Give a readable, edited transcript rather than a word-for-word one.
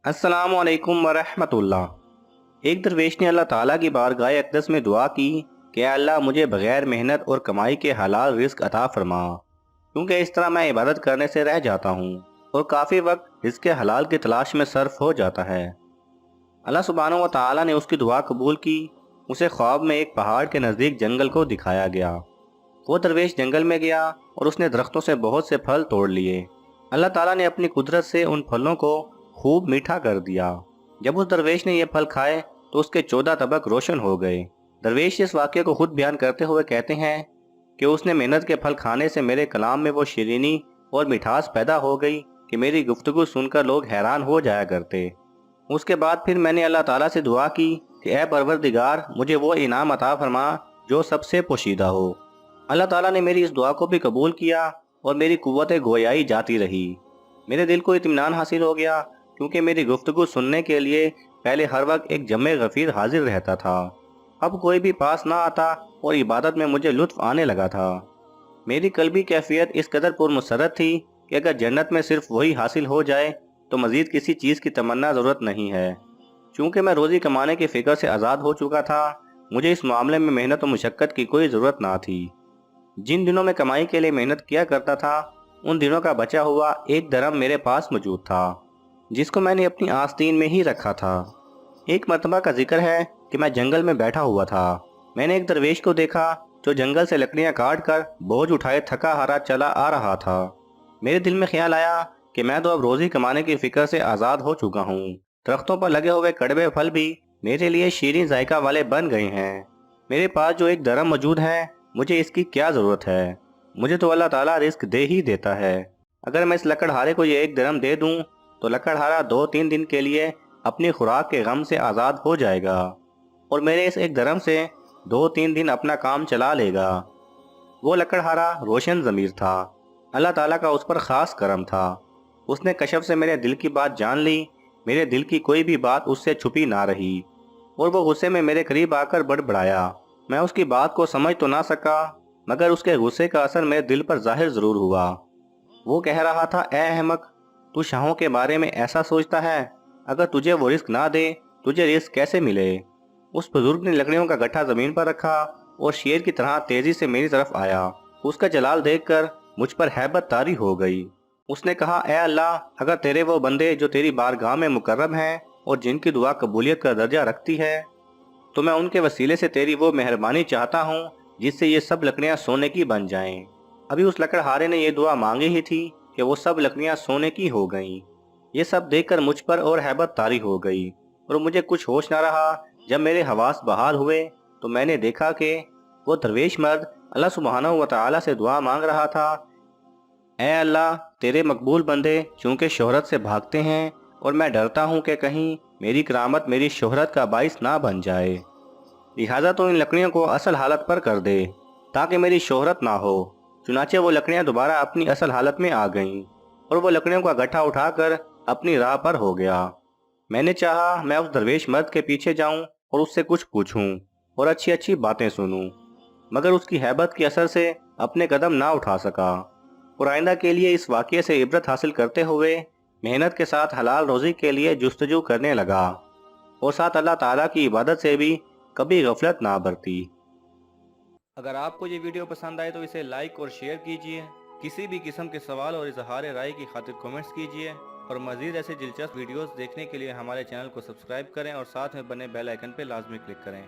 अस्सलामु अलैकुम वरहमतुल्लाह। एक दरवेश ने अल्लाह ताला की बारगाह अक़दस में दुआ की कि अल्लाह मुझे बग़ैर मेहनत और कमाई के हलाल रिज़्क़ अता फरमा, क्योंकि इस तरह मैं इबादत करने से रह जाता हूँ और काफ़ी वक्त रिज़्क़ हलाल की तलाश में सर्फ हो जाता है। अल्लाह सुब्हानहू व तआला ने उसकी दुआ कबूल की। उसे ख्वाब में एक पहाड़ के नज़दीक जंगल को दिखाया गया। वो दरवेश जंगल में गया और उसने दरख्तों से बहुत से फल तोड़ लिए। अल्लाह ताला ने अपनी कुदरत से उन फलों को खूब मीठा कर दिया। जब उस दरवेश ने ये फल खाए तो उसके 14 तबक रोशन हो गए। दरवेश इस वाक़े को खुद बयान करते हुए कहते हैं कि उसने मेहनत के फल खाने से मेरे कलाम में वो शीरीनी और मिठास पैदा हो गई कि मेरी गुफ्तगू सुनकर लोग हैरान हो जाया करते। उसके बाद फिर मैंने अल्लाह ताला से दुआ की कि ऐ परवरदिगार, मुझे वो इनाम अता फरमा जो सबसे पोशीदा हो। अल्लाह ताला ने मेरी इस दुआ को भी कबूल किया और मेरी कुव्वत गोयाई जाती रही। मेरे दिल को इत्मीनान हासिल हो गया, क्योंकि मेरी गुफ्तगू सुनने के लिए पहले हर वक्त एक जमे गफीर हाजिर रहता था। अब कोई भी पास ना आता और इबादत में मुझे लुत्फ आने लगा था। मेरी कल्बी कैफियत इस कदर पुरमसरत थी कि अगर जन्नत में सिर्फ वही हासिल हो जाए तो मज़ीद किसी चीज़ की तमन्ना ज़रूरत नहीं है। चूँकि मैं रोज़ी कमाने की फ़िक्र से आज़ाद हो चुका था, मुझे इस मामले में मेहनत और मुशक्क़त की कोई ज़रूरत ना थी। जिन दिनों में कमाई के लिए मेहनत किया करता था, उन दिनों का बचा हुआ एक दरम मेरे पास मौजूद था, जिसको मैंने अपनी आस्तीन में ही रखा था। एक मरतबा का जिक्र है कि मैं जंगल में बैठा हुआ था। मैंने एक दरवेश को देखा जो जंगल से लकड़ियाँ काट कर बोझ उठाए थका हारा चला आ रहा था। मेरे दिल में ख्याल आया कि मैं तो अब रोज़ी कमाने की फ़िक्र से आज़ाद हो चुका हूँ। दरख्तों पर लगे हुए कड़वे फल भी मेरे लिए शीरीन जायका वाले बन गए हैं। मेरे पास जो एक दरम मौजूद है, मुझे इसकी क्या ज़रूरत है? मुझे तो अल्लाह ताला रिस्क दे ही देता है। अगर मैं इस लकड़हारे को ये एक दरम दे दूँ तो लकड़हारा 2-3 दिन के लिए अपनी खुराक के गम से आज़ाद हो जाएगा और मेरे इस एक दरम से 2-3 दिन अपना काम चला लेगा। वो लकड़हारा रोशन ज़मीर था। अल्लाह ताला का उस पर ख़ास करम था। उसने कशफ से मेरे दिल की बात जान ली। मेरे दिल की कोई भी बात उससे छुपी ना रही और वो गुस्से में मेरे करीब आकर बड़बड़ाया। मैं उसकी बात को समझ तो ना सका, मगर उसके गुस्से का असर मेरे दिल पर जाहिर ज़रूर हुआ। वो कह रहा था, ए अहमक, तू शाहों के बारे में ऐसा सोचता है? अगर तुझे वो रिस्क ना दे, तुझे रिस्क कैसे मिले? उस बुजुर्ग ने लकड़ियों का गट्ठा ज़मीन पर रखा और शेर की तरह तेज़ी से मेरी तरफ आया। उसका जलाल देखकर मुझ पर हैबत तारी हो गई। उसने कहा, ए अल्लाह, अगर तेरे वो बंदे जो तेरी बारगाह में मुकर्रम हैं और जिनकी दुआ कबूलियत का दर्जा रखती है, तो मैं उनके वसीले से तेरी वो मेहरबानी चाहता हूँ जिससे ये सब लकड़ियाँ सोने की बन जाएं। अभी उस लकड़हारे ने ये दुआ मांगी ही थी कि वो सब लकड़ियाँ सोने की हो गईं। ये सब देखकर मुझ पर और हैबत तारी हो गई और मुझे कुछ होश ना रहा। जब मेरे हवास बहाल हुए तो मैंने देखा कि वो दरवेश मर्द अल्लाह सुब्हानहू व तआला से दुआ मांग रहा था, ऐ अल्लाह, तेरे मकबूल बंदे चूँकि शोहरत से भागते हैं और मैं डरता हूँ कि कहीं मेरी करामत मेरी शोहरत का बाइस ना बन जाए, लिहाजा तो इन लकड़ियों को असल हालत पर कर दे ताकि मेरी शोहरत ना हो। चुनाचे वो लकड़ियाँ दोबारा अपनी असल हालत में आ गईं और वो लकड़ियों का गट्ठा उठाकर अपनी राह पर हो गया। मैंने चाहा मैं उस दरवेश मर्द के पीछे जाऊं और उससे कुछ पूछूं और अच्छी अच्छी बातें सुनूं, मगर उसकी हैबत के असर से अपने कदम ना उठा सका और आइंदा के लिए इस वाक़ये से इबरत हासिल करते हुए मेहनत के साथ हलाल रोज़ी के लिए जुस्तजू करने लगा और साथ अल्लाह ताला की इबादत से भी कभी गफलत ना बरती। अगर आपको ये वीडियो पसंद आए तो इसे लाइक और शेयर कीजिए। किसी भी किस्म के सवाल और इजहार राय की खातिर कमेंट्स कीजिए और मज़ीद ऐसे दिलचस्प वीडियोस देखने के लिए हमारे चैनल को सब्सक्राइब करें और साथ में बने बेल आइकन पर लाजमी क्लिक करें।